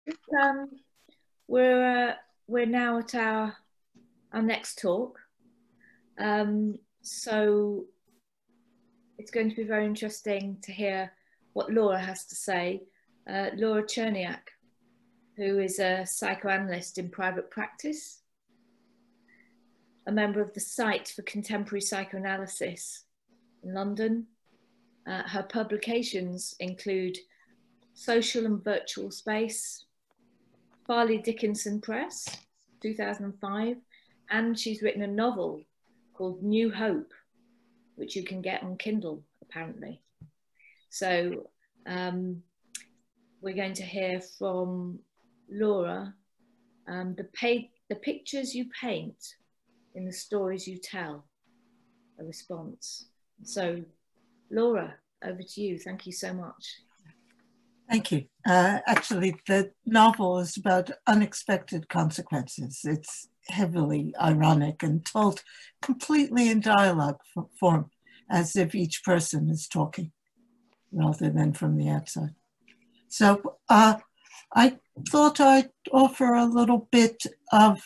Um, we're now at our next talk. So it's going to be very interesting to hear what Laura has to say. Laura Chernaik, who is a psychoanalyst in private practice, a member of the site for Contemporary Psychoanalysis in London. Her publications include Social and Virtual Space, Fairleigh Dickinson Press, 2005, and she's written a novel called New Hope, which you can get on Kindle, apparently. So we're going to hear from Laura, the pictures you paint in the stories you tell, a response. So Laura, over to you. Thank you so much. Thank you. Actually, the novel is about unexpected consequences. It's heavily ironic and told completely in dialogue form, as if each person is talking rather than from the outside. So I thought I'd offer a little bit of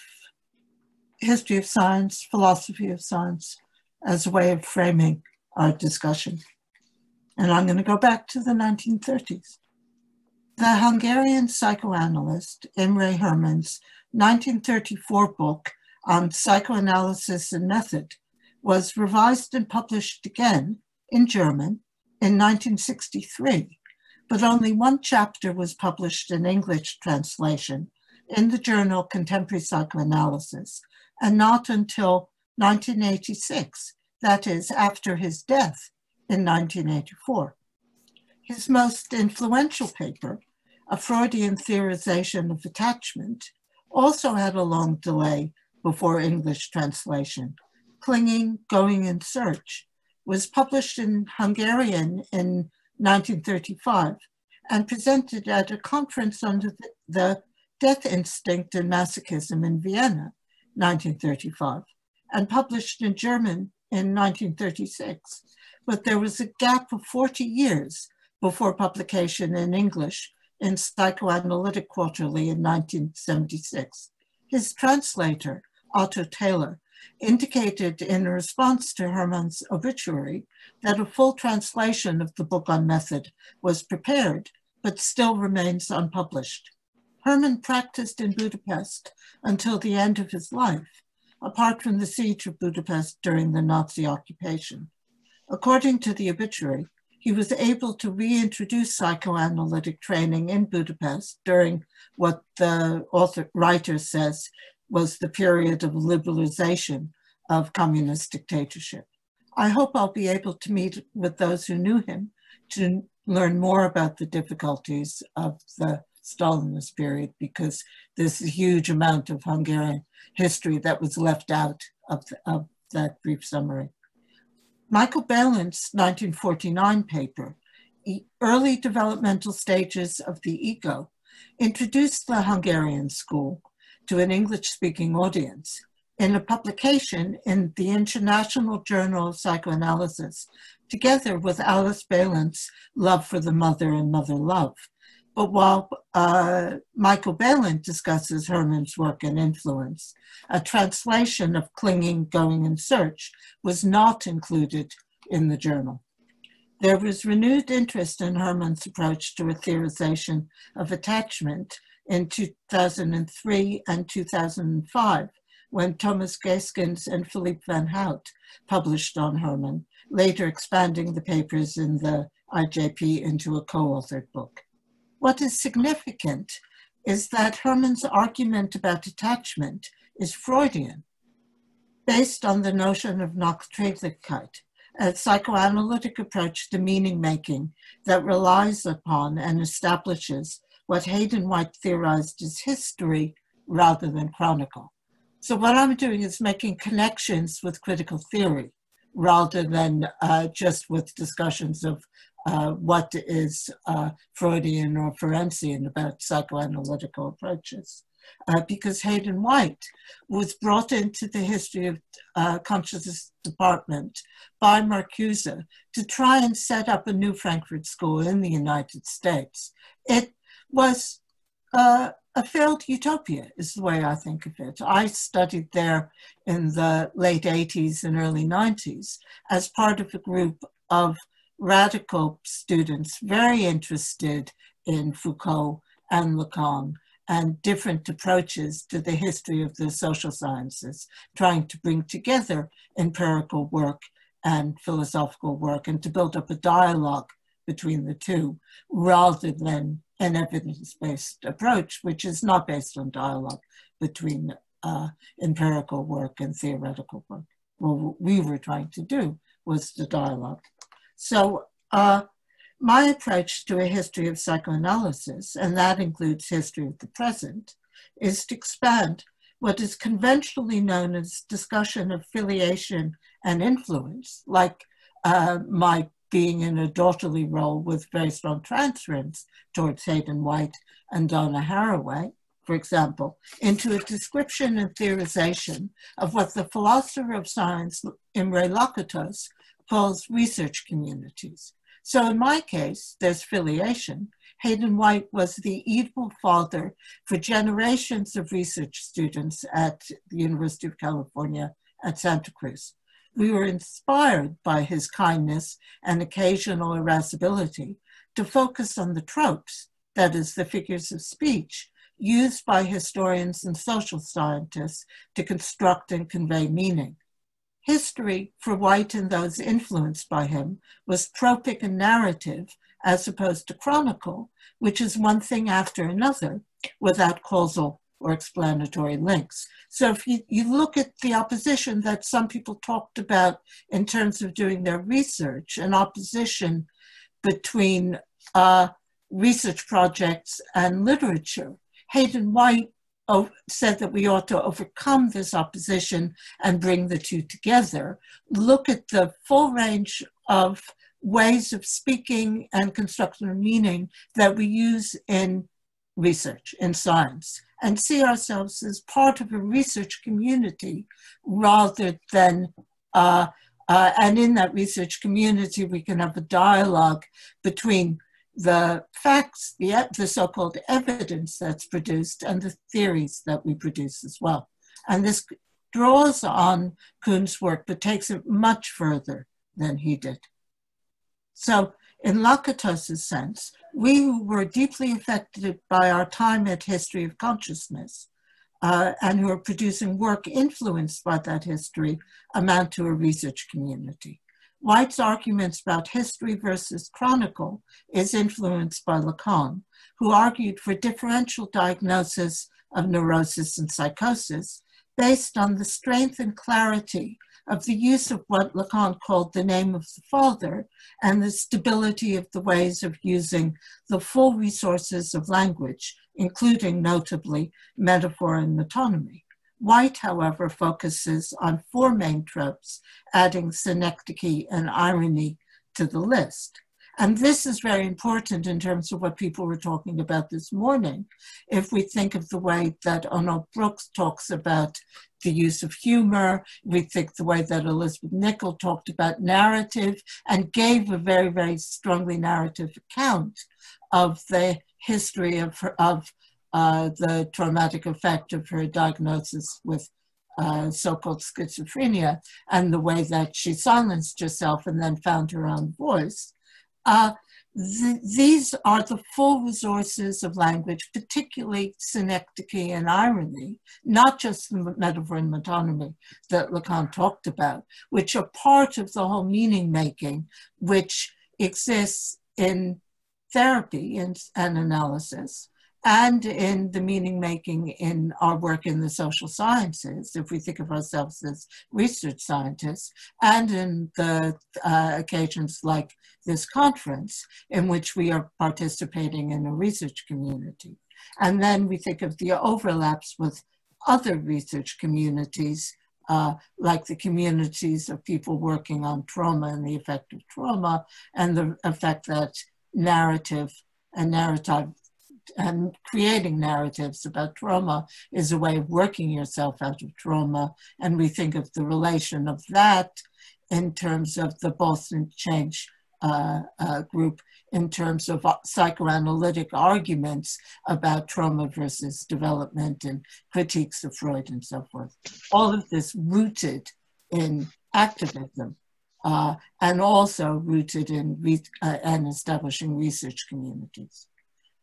history of science, philosophy of science, as a way of framing our discussion. And I'm going to go back to the 1930s. The Hungarian psychoanalyst Imre Hermann's 1934 book on psychoanalysis and method was revised and published again in German in 1963, but only one chapter was published in English translation in the journal Contemporary Psychoanalysis, and not until 1986, that is, after his death in 1984. His most influential paper, A Freudian Theorization of Attachment, also had a long delay before English translation. Clinging, Going in Search was published in Hungarian in 1935 and presented at a conference under the Death Instinct and Masochism in Vienna, 1935, and published in German in 1936. But there was a gap of 40 years before publication in English in Psychoanalytic Quarterly in 1976. His translator, Otto Taylor, indicated in a response to Hermann's obituary that a full translation of the book on method was prepared, but still remains unpublished. Hermann practiced in Budapest until the end of his life, apart from the siege of Budapest during the Nazi occupation. According to the obituary, he was able to reintroduce psychoanalytic training in Budapest during what the writer says was the period of liberalization of communist dictatorship. I hope I'll be able to meet with those who knew him to learn more about the difficulties of the Stalinist period, because there's a huge amount of Hungarian history that was left out of that brief summary. Michael Balin's 1949 paper, Early Developmental Stages of the Ego, introduced the Hungarian school to an English-speaking audience in a publication in the International Journal of Psychoanalysis, together with Alice Balin's Love for the Mother and Mother Love. But while Michael Balin discusses Hermann's work and influence, a translation of Clinging, Going in Search was not included in the journal. There was renewed interest in Hermann's approach to a theorization of attachment in 2003 and 2005, when Thomas Geeskens and Philippe van Hout published on Hermann, later expanding the papers in the IJP into a co-authored book. What is significant is that Hermann's argument about attachment is Freudian, based on the notion of Nachträglichkeit, a psychoanalytic approach to meaning-making that relies upon and establishes what Hayden White theorized as history rather than chronicle. So what I'm doing is making connections with critical theory rather than just with discussions of what is Freudian or Ferencian about psychoanalytical approaches. Because Hayden White was brought into the history of consciousness department by Marcuse to try and set up a new Frankfurt School in the United States. It was a failed utopia is the way I think of it. I studied there in the late 80s and early 90s as part of a group of radical students very interested in Foucault and Lacan and different approaches to the history of the social sciences, trying to bring together empirical work and philosophical work and to build up a dialogue between the two rather than an evidence-based approach, which is not based on dialogue between empirical work and theoretical work. What we were trying to do was the dialogue. So my approach to a history of psychoanalysis, and that includes history of the present, is to expand what is conventionally known as discussion of filiation and influence, like my being in a daughterly role with very strong transference towards Hayden White and Donna Haraway, for example, into a description and theorization of what the philosopher of science, Imre Lakatos, calls research communities. So in my case, there's filiation. Hayden White was the Oedipal father for generations of research students at the University of California at Santa Cruz. We were inspired by his kindness and occasional irascibility to focus on the tropes, that is, the figures of speech, used by historians and social scientists to construct and convey meaning. History, for White and those influenced by him, was tropic and narrative as opposed to chronicle, which is one thing after another without causal or explanatory links. So if you look at the opposition that some people talked about in terms of doing their research, an opposition between research projects and literature, Hayden White said that we ought to overcome this opposition and bring the two together. Look at the full range of ways of speaking and construction of meaning that we use in research, in science, and see ourselves as part of a research community rather than, and in that research community, we can have a dialogue between the facts, the so-called evidence that's produced, and the theories that we produce as well. And this draws on Kuhn's work, but takes it much further than he did. So in Lakatos's sense, we who were deeply affected by our time at History of Consciousness and who are producing work influenced by that history amount to a research community. White's arguments about history versus chronicle is influenced by Lacan, who argued for differential diagnosis of neurosis and psychosis based on the strength and clarity of the use of what Lacan called the name of the father and the stability of the ways of using the full resources of language, including notably metaphor and metonymy. White, however, focuses on four main tropes, adding synecdoche and irony to the list. And this is very important in terms of what people were talking about this morning. If we think of the way that Arnold Brooks talks about the use of humor, we think the way that Elizabeth Nicol talked about narrative and gave a very, very strongly narrative account of the history of the traumatic effect of her diagnosis with so-called schizophrenia and the way that she silenced herself and then found her own voice. These are the full resources of language, particularly synecdoche and irony, not just the metaphor and metonymy that Lacan talked about, which are part of the whole meaning making, which exists in therapy and analysis, and in the meaning making in our work in the social sciences, if we think of ourselves as research scientists, and in the occasions like this conference in which we are participating in a research community. And then we think of the overlaps with other research communities, like the communities of people working on trauma and the effect of trauma, and the effect that narrative and creating narratives about trauma is a way of working yourself out of trauma. And we think of the relation of that in terms of the Boston Change group in terms of psychoanalytic arguments about trauma versus development and critiques of Freud and so forth. All of this rooted in activism and also rooted in and establishing research communities.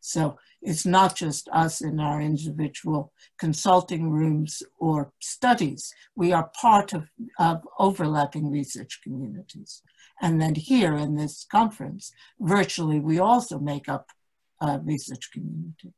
So it's not just us in our individual consulting rooms or studies. We are part of overlapping research communities. And then here in this conference, virtually, we also make up a research community.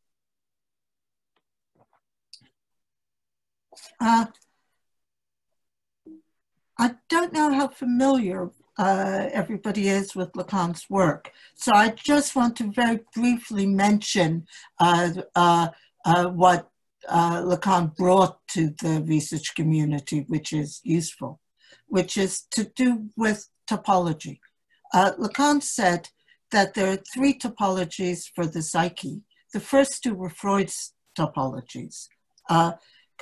I don't know how familiar everybody is with Lacan's work. So I just want to very briefly mention what Lacan brought to the research community, which is useful, which is to do with topology. Lacan said that there are three topologies for the psyche. The first two were Freud's topologies,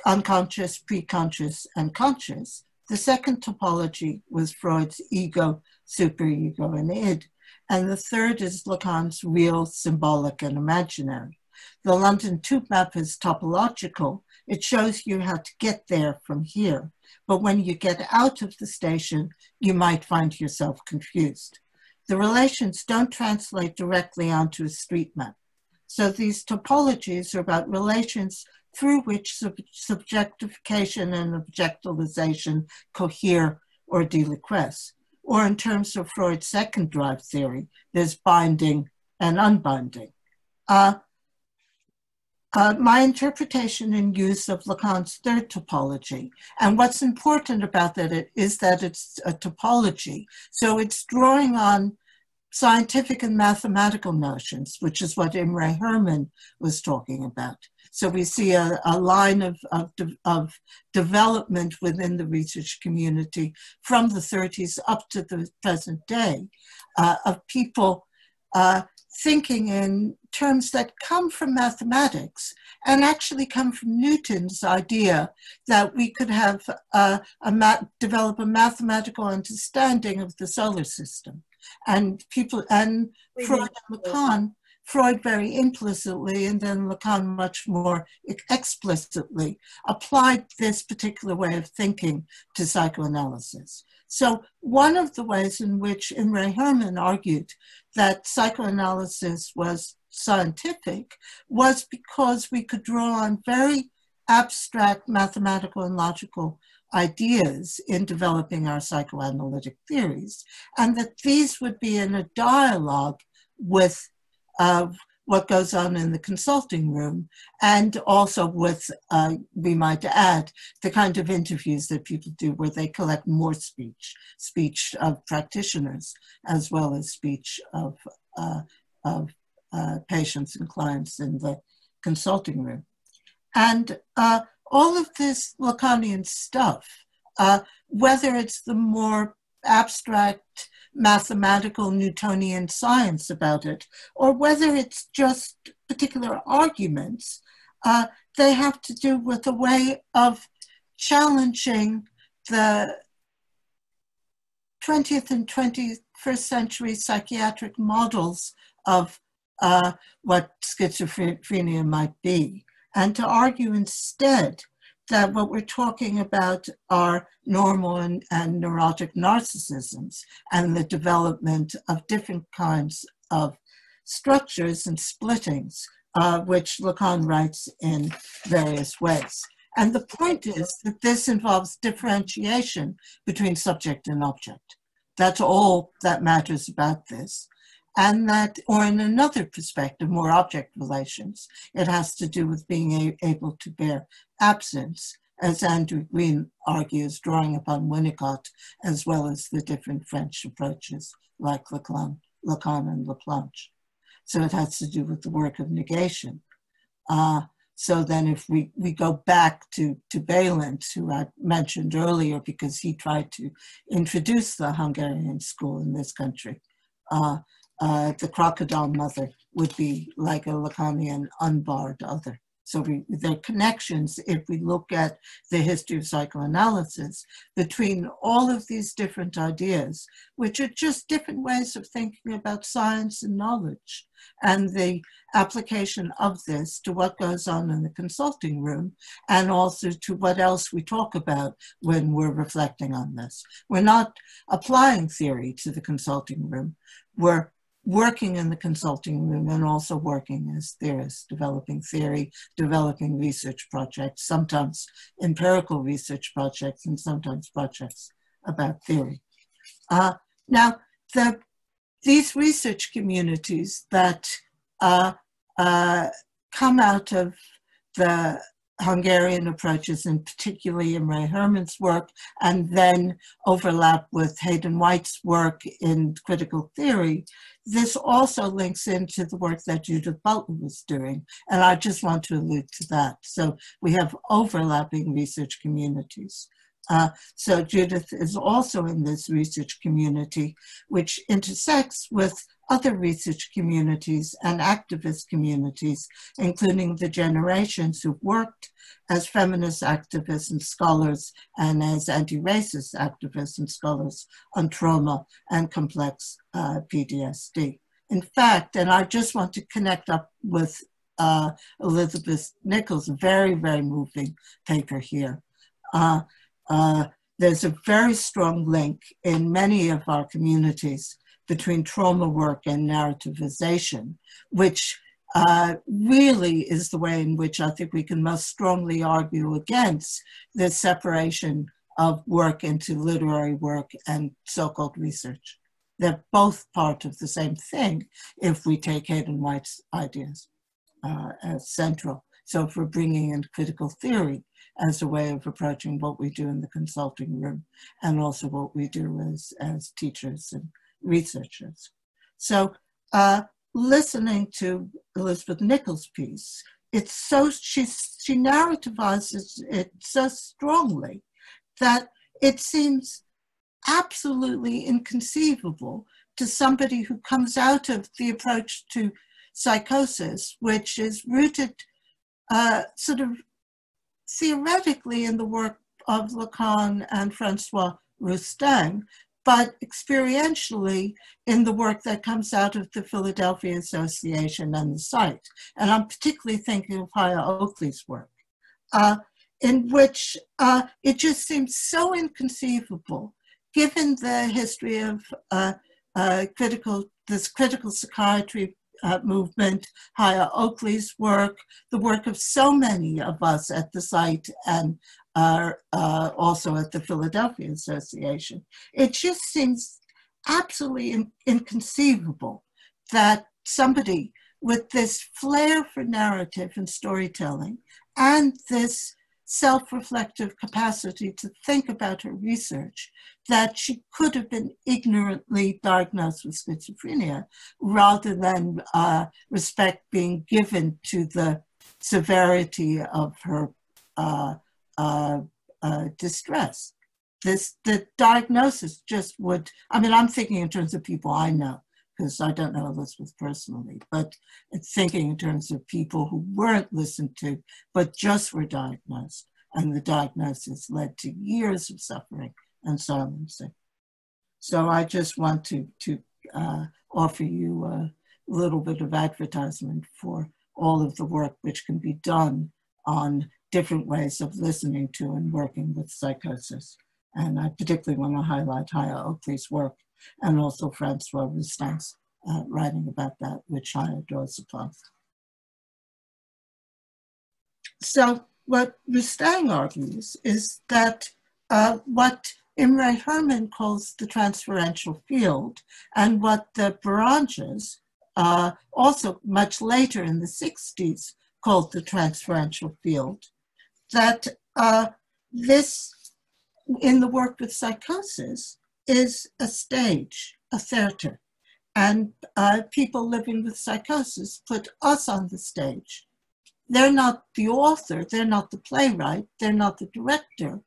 unconscious, preconscious, and conscious. The second topology was Freud's ego, superego, and id. And the third is Lacan's real, symbolic, and imaginary. The London tube map is topological. It shows you how to get there from here. But when you get out of the station, you might find yourself confused. The relations don't translate directly onto a street map. So these topologies are about relations through which subjectification and objectivization cohere or deliquesce. Or in terms of Freud's second drive theory, there's binding and unbinding. My interpretation and use of Lacan's third topology, and what's important about that is that it's a topology. So it's drawing on scientific and mathematical notions, which is what Imre Hermann was talking about. So we see a line of development within the research community from the 30s up to the present day of people thinking in terms that come from mathematics and actually come from Newton's idea that we could have develop a mathematical understanding of the solar system. And Freud and Lacan, Freud very implicitly, and then Lacan much more explicitly, applied this particular way of thinking to psychoanalysis. So one of the ways in which Imre Hermann argued that psychoanalysis was scientific was because we could draw on very abstract mathematical and logical ideas in developing our psychoanalytic theories, and that these would be in a dialogue with what goes on in the consulting room, and also with, we might add, the kind of interviews that people do where they collect more speech of practitioners, as well as speech of patients and clients in the consulting room. And all of this Lacanian stuff, whether it's the more abstract mathematical Newtonian science about it, or whether it's just particular arguments, they have to do with a way of challenging the 20th and 21st century psychiatric models of what schizophrenia might be, and to argue instead that what we're talking about are normal and neurotic narcissisms and the development of different kinds of structures and splittings, which Lacan writes in various ways. And the point is that this involves differentiation between subject and object. That's all that matters about this. And that, or in another perspective, more object relations, it has to do with being able to bear absence, as Andrew Green argues, drawing upon Winnicott, as well as the different French approaches like Lacan and Laplanche. So it has to do with the work of negation. So then if we go back to Balint, who I mentioned earlier, because he tried to introduce the Hungarian school in this country, the crocodile mother would be like a Lacanian unbarred other. So there are connections, if we look at the history of psychoanalysis, between all of these different ideas, which are just different ways of thinking about science and knowledge, and the application of this to what goes on in the consulting room, and also to what else we talk about when we're reflecting on this. We're not applying theory to the consulting room. We're working in the consulting room and also working as theorists, developing theory, developing research projects, sometimes empirical research projects and sometimes projects about theory. Now, these research communities that come out of the Hungarian approaches, and particularly Imre Hermann's work, and then overlap with Hayden White's work in critical theory, this also links into the work that Judith Butler was doing. And I just want to allude to that. So we have overlapping research communities. So Judith is also in this research community, which intersects with other research communities and activist communities, including the generations who've worked as feminist activists and scholars and as anti-racist activists and scholars on trauma and complex PTSD. In fact, and I just want to connect up with Elizabeth Nichols' very, very moving paper here. There's a very strong link in many of our communities between trauma work and narrativization, which really is the way in which I think we can most strongly argue against the separation of work into literary work and so-called research. They're both part of the same thing if we take Hayden White's ideas as central. So if we're bringing in critical theory as a way of approaching what we do in the consulting room and also what we do as teachers and researchers. So listening to Elizabeth Nichols' piece, it's so, she narrativizes it so strongly that it seems absolutely inconceivable to somebody who comes out of the approach to psychosis, which is rooted sort of theoretically in the work of Lacan and Francois Roustan, but experientially in the work that comes out of the Philadelphia Association and the site. And I'm particularly thinking of Haya Oakley's work, in which it just seems so inconceivable, given the history of this critical psychiatry movement, Haya Oakley's work, the work of so many of us at the site and also at the Philadelphia Association. It just seems absolutely inconceivable that somebody with this flair for narrative and storytelling and this self-reflective capacity to think about her research, that she could have been ignorantly diagnosed with schizophrenia rather than respect being given to the severity of her distress. The diagnosis just would, I mean, I'm thinking in terms of people I know, because I don't know Elizabeth personally, but it's thinking in terms of people who weren't listened to, but just were diagnosed. And the diagnosis led to years of suffering and silencing. So I just want to offer you a little bit of advertisement for all of the work which can be done on different ways of listening to and working with psychosis. And I particularly want to highlight Haya Oakley's work and also Francois Roustan's writing about that, which Haya draws upon. So what Roustan argues is that what Imre Hermann calls the transferential field and what the Baranjas, also much later in the 60s, called the transferential field, that this, in the work with psychosis, is a stage, a theater. And people living with psychosis put us on the stage. They're not the author, they're not the playwright, they're not the director.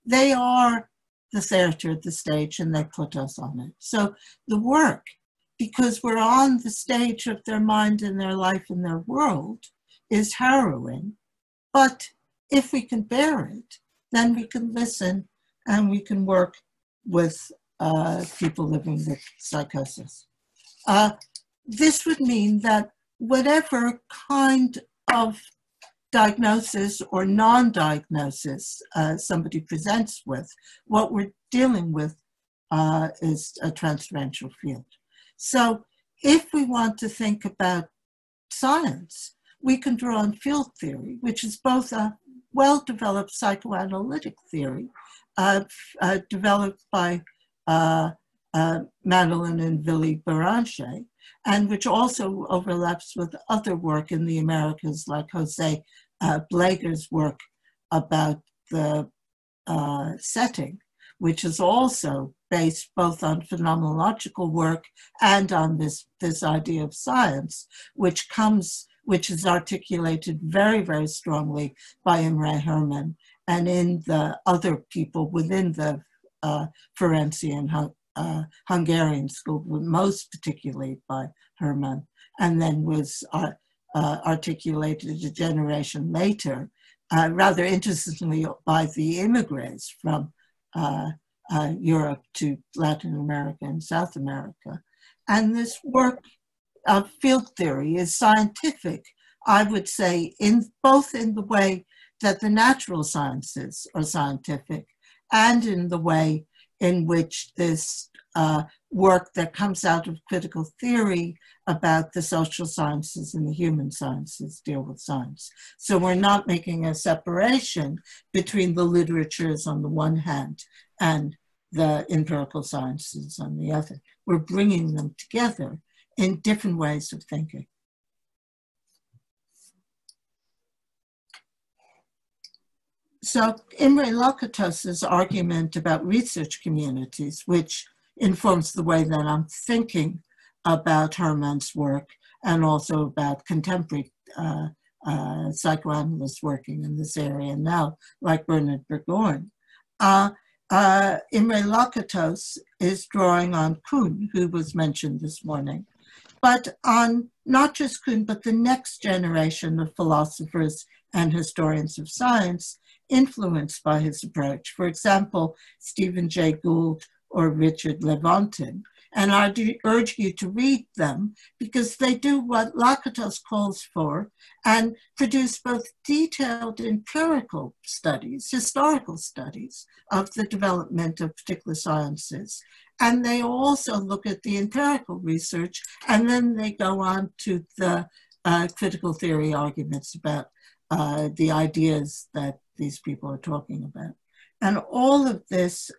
They are the theater, the stage, and they put us on it. So the work, because we're on the stage of their mind and their life and their world, is harrowing But if we can bear it, then we can listen and we can work with people living with psychosis. This would mean that whatever kind of diagnosis or non-diagnosis somebody presents with, what we're dealing with is a transferential field. So if we want to think about science, we can draw on field theory, which is both a well-developed psychoanalytic theory developed by Madeline and Willy Béranger, and which also overlaps with other work in the Americas, like Jose Blager's work about the setting, which is also based both on phenomenological work and on this idea of science, which is articulated very, very strongly by Imre Hermann and in the other people within the Ferenczi and Hungarian school, most particularly by Hermann, and then was articulated a generation later, rather interestingly, by the immigrants from Europe to Latin America and South America. And this work of field theory is scientific, I would say, both in the way that the natural sciences are scientific and in the way in which this work that comes out of critical theory about the social sciences and the human sciences deal with science. So we're not making a separation between the literatures on the one hand and the empirical sciences on the other. We're bringing them together in different ways of thinking. So Imre Lakatos's argument about research communities, which informs the way that I'm thinking about Hermann's work and also about contemporary psychoanalysts working in this area now, like Bernard Burgoyne. Imre Lakatos is drawing on Kuhn, who was mentioned this morning, but on not just Kuhn, but the next generation of philosophers and historians of science influenced by his approach. For example, Stephen Jay Gould or Richard Levontin. And I urge you to read them because they do what Lakatos calls for and produce both detailed empirical studies, historical studies of the development of particular sciences. And they also look at the empirical research, and then they go on to the critical theory arguments about the ideas that these people are talking about. And all of this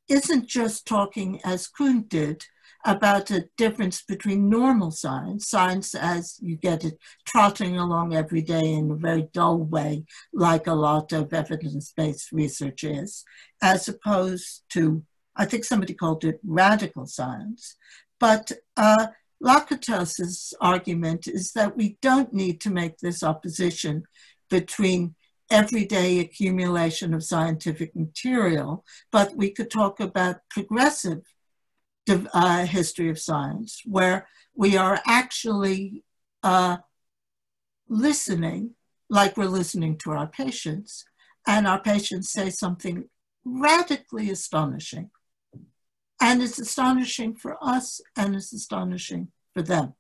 isn't just talking, as Kuhn did, about a difference between normal science, science as you get it trotting along every day in a very dull way, like a lot of evidence-based research is, as opposed to, I think somebody called it radical science. But Lakatos's argument is that we don't need to make this opposition between everyday accumulation of scientific material, but we could talk about progressive history of science, where we are actually listening like we're listening to our patients, and our patients say something radically astonishing. And it's astonishing for us, and it's astonishing for them.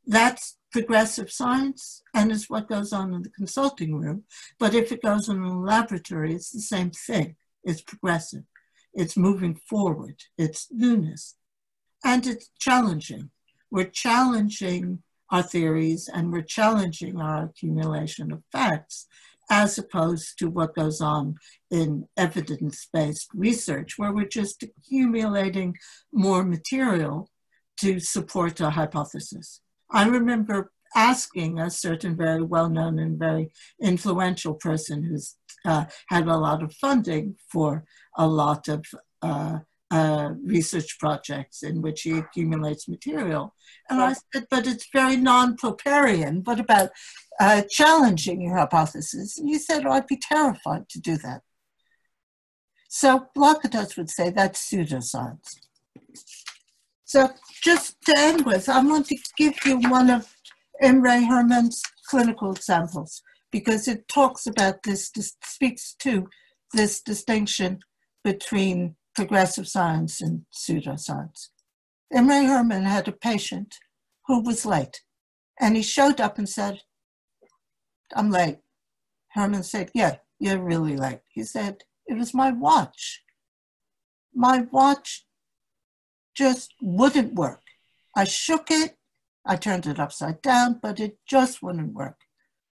That's progressive science, and is what goes on in the consulting room. But if it goes on in the laboratory, it's the same thing. It's progressive. It's moving forward. It's newness. And it's challenging. We're challenging our theories, and we're challenging our accumulation of facts, as opposed to what goes on in evidence-based research, where we're just accumulating more material to support a hypothesis. I remember asking a certain very well-known and very influential person who's had a lot of funding for a lot of research projects in which he accumulates material. And I said, but it's very non-Popperian. What about challenging your hypothesis? And he said, oh, I'd be terrified to do that. So Lakatos would say that's pseudoscience. So just to end with, I want to give you one of Imre Hermann's clinical examples, because it talks about this, speaks to this distinction between progressive science and pseudoscience. Imre Herman had a patient who was late, and he showed up and said, "I'm late." Herman said, "Yeah, you're really late." He said, "It was my watch. My watch just wouldn't work. I shook it, I turned it upside down, but it just wouldn't work."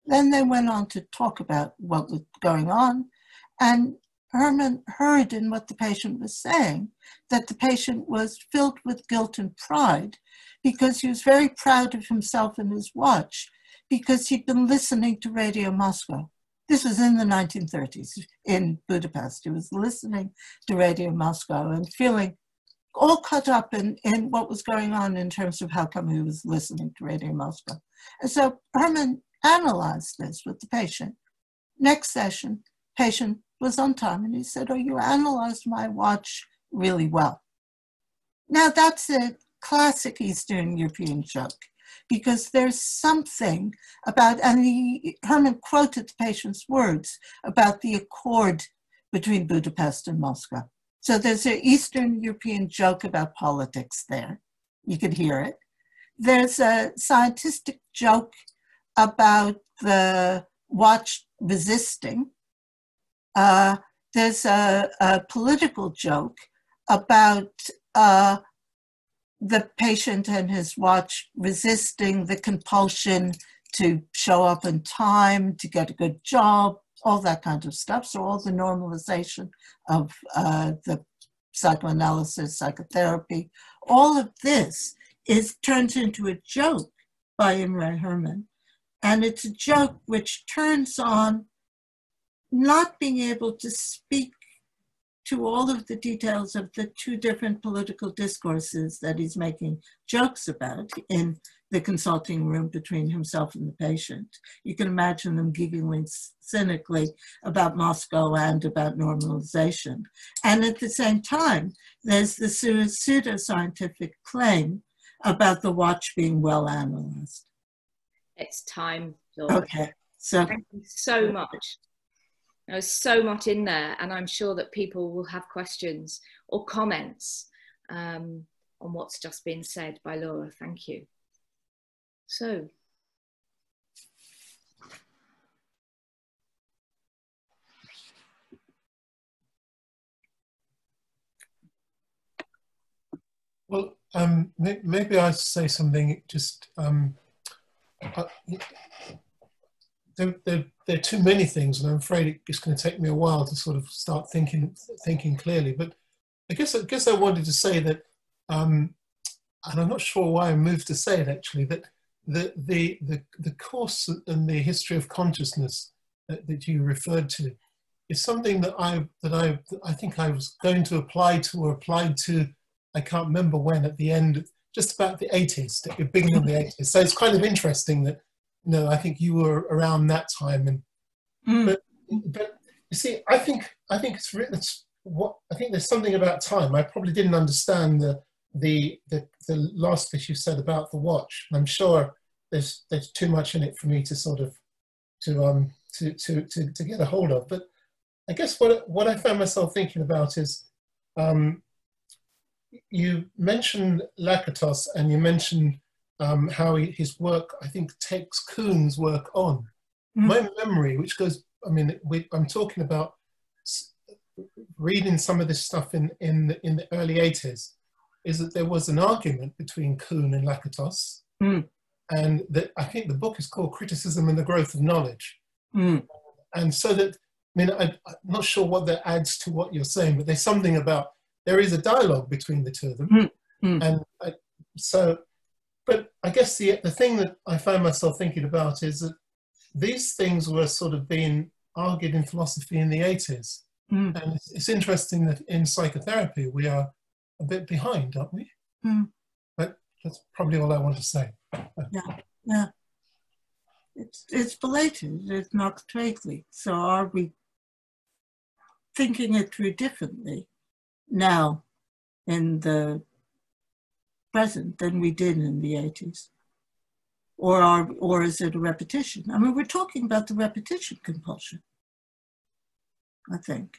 Then they went on to talk about what was going on, and Herman heard in what the patient was saying that the patient was filled with guilt and pride because he was very proud of himself and his watch because he'd been listening to Radio Moscow. This was in the 1930s in Budapest. He was listening to Radio Moscow and feeling all caught up in what was going on in terms of how come he was listening to Radio Moscow. And so Herman analyzed this with the patient. Next session, patient was on time and he said, "Oh, you analyzed my watch really well." Now that's a classic Eastern European joke, because there's something about, and Herman quoted the patient's words about the accord between Budapest and Moscow. So there's an Eastern European joke about politics there. You could hear it. There's a scientific joke about the watch resisting. There's a political joke about the patient and his watch resisting the compulsion to show up in time, to get a good job, all that kind of stuff. So all the normalization of the psychoanalysis, psychotherapy, all of this turns into a joke by Imre Herman. And it's a joke which turns on not being able to speak to all of the details of the two different political discourses that he's making jokes about in the consulting room between himself and the patient. You can imagine them giggling cynically about Moscow and about normalization. And at the same time, there's the pseudoscientific claim about the watch being well analyzed. It's time, Laura. Okay. So thank you so much. There's so much in there, and I'm sure that people will have questions or comments on what's just been said by Laura. Thank you. So, well, maybe I say something. Just there are too many things, and I'm afraid it's going to take me a while to sort of start thinking clearly. But I guess I wanted to say that, and I'm not sure why I moved to say it actually, that the course and the history of consciousness that you referred to is something that I think I was going to apply to, or applied to, I can't remember when, at the end, just about the 80s, the beginning of the 80s. So it's kind of interesting that, I think you were around that time, and but you see, I think it's what I think there's something about time. I probably didn't understand the last bit you said about the watch. I'm sure there's too much in it for me to sort of to get a hold of. But I guess what I found myself thinking about is, you mentioned Lakatos, and you mentioned how his work, I think, takes Kuhn's work on. My memory, which goes, I'm talking about reading some of this stuff in the early 80s, is that there was an argument between Kuhn and Lakatos, and that I think the book is called Criticism and the Growth of Knowledge. And so that, I'm not sure what that adds to what you're saying, but there's something about, there is a dialogue between the two of them. And but I guess the thing that I found myself thinking about is that these things were sort of being argued in philosophy in the 80s. And it's interesting that in psychotherapy, we are a bit behind, aren't we? But that's probably all I want to say. Yeah. It's belated, it's not vaguely. So are we thinking it through differently now in the present than we did in the 80s? Or is it a repetition? I mean, we're talking about the repetition compulsion, I think.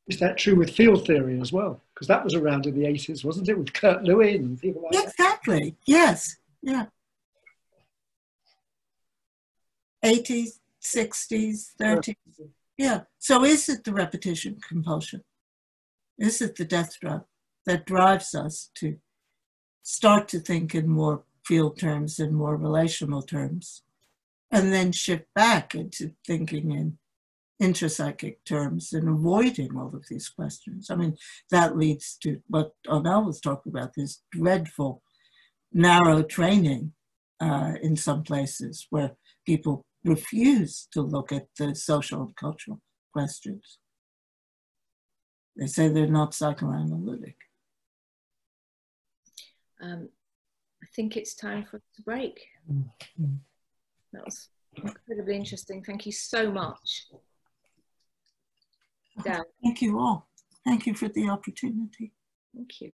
Is that true with field theory as well? Because that was around in the 80s, wasn't it? With Kurt Lewin and people like that. Exactly. Yes. Yeah. 80s, 60s, 30s. Yeah. So is it the repetition compulsion? Is it the death drug that drives us to start to think in more field terms and more relational terms, and then shift back into thinking in intrapsychic terms and avoiding all of these questions? I mean, that leads to what Onel was talking about, this dreadful narrow training in some places where people refuse to look at the social and cultural questions. They say they're not psychoanalytic. I think it's time for us to break. That was incredibly interesting. Thank you so much. Thank you all. Thank you for the opportunity. Thank you.